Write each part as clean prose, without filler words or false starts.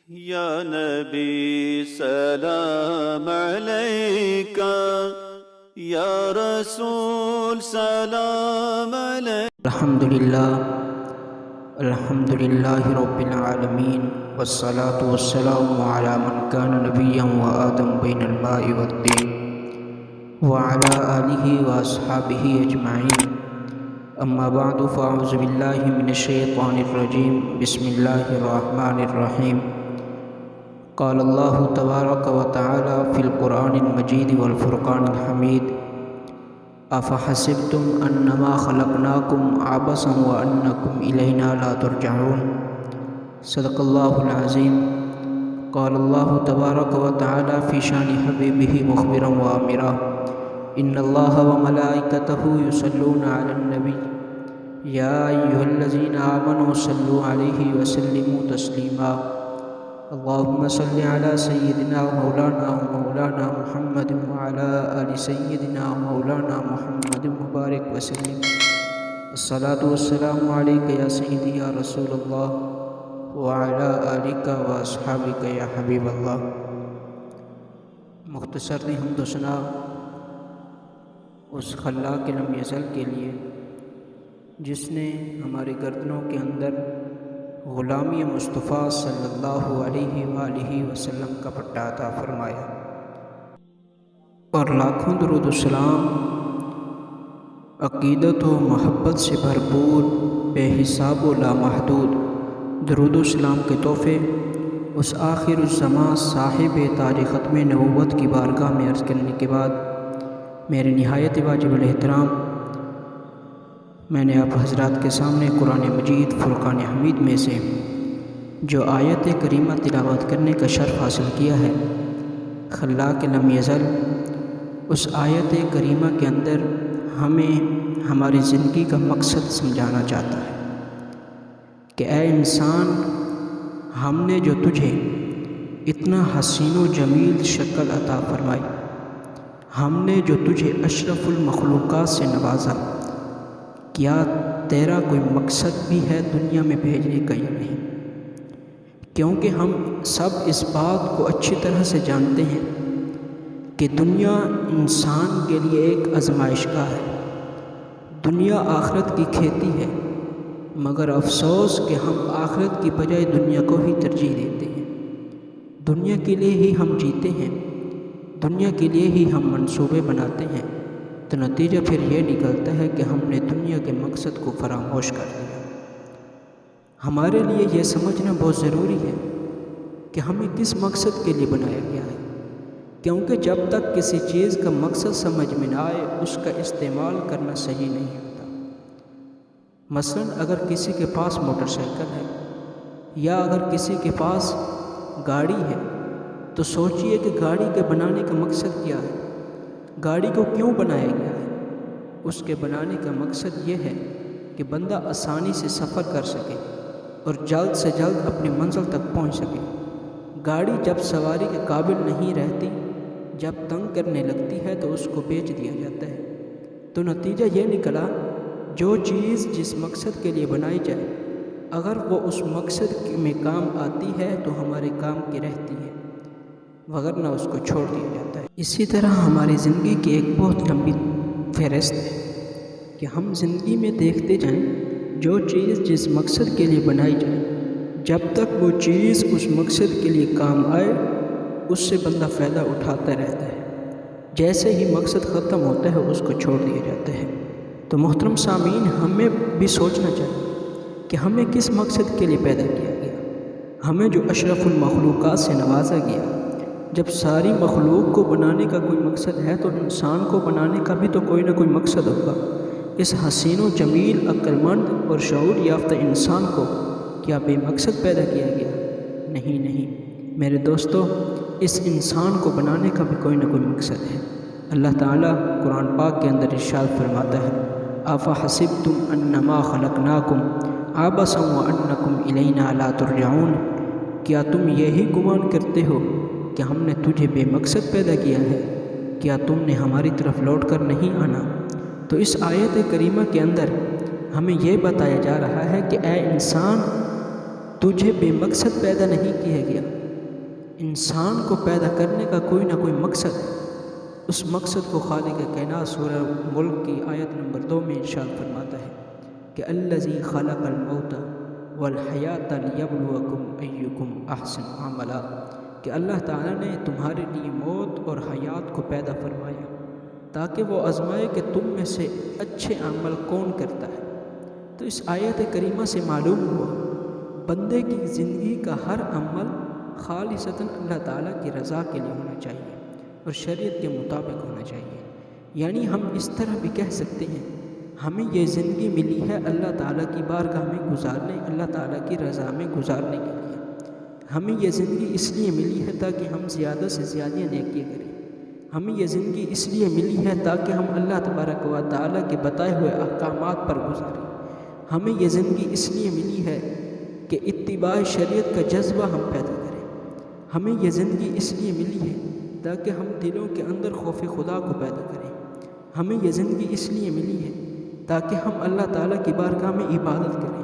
یا نبی سلام علیکہ، یا رسول سلام علیکہ۔ الحمدللہ رب العالمین، والصلاة والسلام علی من کان نبیا و آدم بین الماء والدین، وعلی آلہ واصحابہ اجمعین۔ اما بعد فاعوذ باللہ من الشیطان الرجیم، بسم اللہ الرحمن الرحیم۔ قال اللہ تبارک و تعالی فی القرآن المجید والفرقان الحمید، افحسبتم انما خلقناکم عبثا وانکم الینا لا ترجعون۔ صدق اللہ العظیم۔ قال اللہ تبارک و تعالی فی شان حبیبہ مخبرا وآمرا، ان اللہ وملائکتہ یصلون علی النبی یا ایھا الذین آمنوا صلوا علیہ وسلموا تسلیما۔ اللہم صل علی سیدنا مولانا محمد وعلی آل سیدنا مولانا محمد مبارک وسلم۔ الصلاۃ والسلام علیک یا سیدی یا رسول اللہ، وعلی آلک واصحابک یا حبیب اللہ۔ مختصر سی حمد و ثنا اس خلاق لم یزل کے لیے جس نے ہماری گردنوں کے اندر غلامی مصطفیٰ صلی اللہ علیہ وآلہ وسلم کا پٹا عطا فرمایا، اور لاکھوں درود و سلام عقیدت و محبت سے بھرپور بے حساب و لامحدود درود و سلام کے تحفے اس آخر الزمان صاحب تاج ختم نبوت کی بارگاہ میں عرض کرنے کے بعد، میرے نہایت واجب الاحترام میں نے آپ حضرات کے سامنے قرآن مجید فرقان حمید میں سے جو آیت کریمہ تلاوت کرنے کا شرف حاصل کیا ہے، خلاق لم یزل اس آیت کریمہ کے اندر ہمیں ہماری زندگی کا مقصد سمجھانا چاہتا ہے کہ اے انسان، ہم نے جو تجھے اتنا حسین و جمیل شکل عطا فرمائی، ہم نے جو تجھے اشرف المخلوقات سے نوازا، کیا تیرا کوئی مقصد بھی ہے دنیا میں بھیجنے کا یا نہیں؟ کیونکہ ہم سب اس بات کو اچھی طرح سے جانتے ہیں کہ دنیا انسان کے لیے ایک آزمائش گاہ ہے، دنیا آخرت کی کھیتی ہے، مگر افسوس کہ ہم آخرت کی بجائے دنیا کو ہی ترجیح دیتے ہیں۔ دنیا کے لیے ہی ہم جیتے ہیں، دنیا کے لیے ہی ہم منصوبے بناتے ہیں، تو نتیجہ پھر یہ نکلتا ہے کہ ہم نے دنیا کے مقصد کو فراموش کر دیا۔ ہمارے لیے یہ سمجھنا بہت ضروری ہے کہ ہمیں کس مقصد کے لیے بنایا گیا ہے، کیونکہ جب تک کسی چیز کا مقصد سمجھ میں نہ آئے اس کا استعمال کرنا صحیح نہیں ہوتا۔ مثلا اگر کسی کے پاس موٹر سائیکل ہے یا اگر کسی کے پاس گاڑی ہے تو سوچئے کہ گاڑی کے بنانے کا مقصد کیا ہے، گاڑی کو کیوں بنایا گیا ہے؟ اس کے بنانے کا مقصد یہ ہے کہ بندہ آسانی سے سفر کر سکے اور جلد سے جلد اپنی منزل تک پہنچ سکے۔ گاڑی جب سواری کے قابل نہیں رہتی، جب تنگ کرنے لگتی ہے تو اس کو بیچ دیا جاتا ہے۔ تو نتیجہ یہ نکلا، جو چیز جس مقصد کے لیے بنائی جائے اگر وہ اس مقصد میں کام آتی ہے تو ہمارے کام کی رہتی ہے، وگرنہ اس کو چھوڑ دیا جاتا ہے۔ اسی طرح ہماری زندگی کی ایک بہت لمبی فہرست ہے کہ ہم زندگی میں دیکھتے جائیں، جو چیز جس مقصد کے لیے بنائی جائے، جب تک وہ چیز اس مقصد کے لیے کام آئے اس سے بندہ فائدہ اٹھاتا رہتا ہے، جیسے ہی مقصد ختم ہوتا ہے اس کو چھوڑ دیا جاتا ہے۔ تو محترم سامعین، ہمیں بھی سوچنا چاہیے کہ ہمیں کس مقصد کے لیے پیدا کیا گیا، ہمیں جو اشرف المخلوقات سے نوازا گیا۔ جب ساری مخلوق کو بنانے کا کوئی مقصد ہے تو انسان کو بنانے کا بھی تو کوئی نہ کوئی مقصد ہوگا۔ اس حسین و جمیل عقلمند اور شعور یافتہ انسان کو کیا بے مقصد پیدا کیا گیا؟ نہیں میرے دوستو، اس انسان کو بنانے کا بھی کوئی نہ کوئی مقصد ہے۔ اللہ تعالیٰ قرآن پاک کے اندر ارشاد فرماتا ہے، افحسبتم انما خلقناکم عبثا وانکم الینا لا ترجعون۔ کیا تم یہی گمان کرتے ہو کہ ہم نے تجھے بے مقصد پیدا کیا ہے؟ کیا تم نے ہماری طرف لوٹ کر نہیں آنا؟ تو اس آیت کریمہ کے اندر ہمیں یہ بتایا جا رہا ہے کہ اے انسان، تجھے بے مقصد پیدا نہیں کیا گیا۔ انسان کو پیدا کرنے کا کوئی نہ کوئی مقصد ہے۔ اس مقصد کو خالق کائنات سورہ ملک کی آیت نمبر 2 میں ارشاد فرماتا ہے کہ الذی خلق الموت والحیات لیبلوکم ایکم احسن عملا، کہ اللہ تعالیٰ نے تمہارے لیے موت اور حیات کو پیدا فرمایا تاکہ وہ آزمائے کہ تم میں سے اچھے عمل کون کرتا ہے۔ تو اس آیت کریمہ سے معلوم ہوا بندے کی زندگی کا ہر عمل خالصتاً اللہ تعالیٰ کی رضا کے لیے ہونا چاہیے اور شریعت کے مطابق ہونا چاہیے۔ یعنی ہم اس طرح بھی کہہ سکتے ہیں ہمیں یہ زندگی ملی ہے اللہ تعالیٰ کی بارگاہ میں گزارنے، اللہ تعالیٰ کی رضا میں گزارنے کے لیے۔ ہمیں یہ زندگی اس لیے ملی ہے تاکہ ہم زیادہ سے زیادہ نیکیاں کریں۔ ہمیں یہ زندگی اس لیے ملی ہے تاکہ ہم اللہ تبارک و تعالیٰ کے بتائے ہوئے احکامات پر گزاریں۔ ہمیں یہ زندگی اس لیے ملی ہے کہ اتباع شریعت کا جذبہ ہم پیدا کریں۔ ہمیں یہ زندگی اس لیے ملی ہے تاکہ ہم دلوں کے اندر خوف خدا کو پیدا کریں۔ ہمیں یہ زندگی اس لیے ملی ہے تاکہ ہم اللہ تعالیٰ کی بارگاہ میں عبادت کریں۔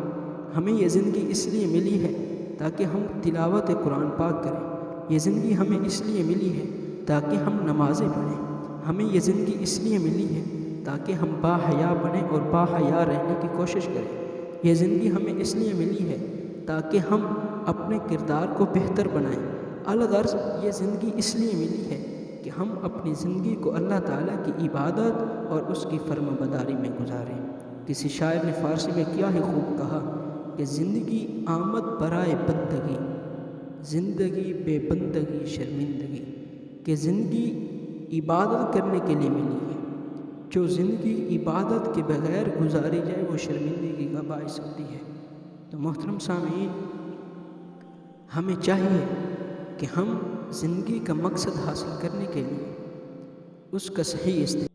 ہمیں یہ زندگی اس لیے ملی ہے تاکہ ہم تلاوت قرآن پاک کریں۔ یہ زندگی ہمیں اس لیے ملی ہے تاکہ ہم نمازیں پڑھیں۔ ہمیں یہ زندگی اس لیے ملی ہے تاکہ ہم باحیا بنیں اور باحیا رہنے کی کوشش کریں۔ یہ زندگی ہمیں اس لیے ملی ہے تاکہ ہم اپنے کردار کو بہتر بنائیں۔ الغرض یہ زندگی اس لیے ملی ہے کہ ہم اپنی زندگی کو اللہ تعالیٰ کی عبادت اور اس کی فرما برداری میں گزاریں۔ کسی شاعر نے فارسی میں کیا ہی خوب کہا کہ زندگی آمد برائے بندگی، زندگی بے بندگی شرمندگی، کہ زندگی عبادت کرنے کے لیے ملی ہے۔ جو زندگی عبادت کے بغیر گزاری جائے وہ شرمندگی کا باعث ہوتی ہے۔ تو محترم سامعین، ہمیں چاہیے کہ ہم زندگی کا مقصد حاصل کرنے کے لیے اس کا صحیح استعمال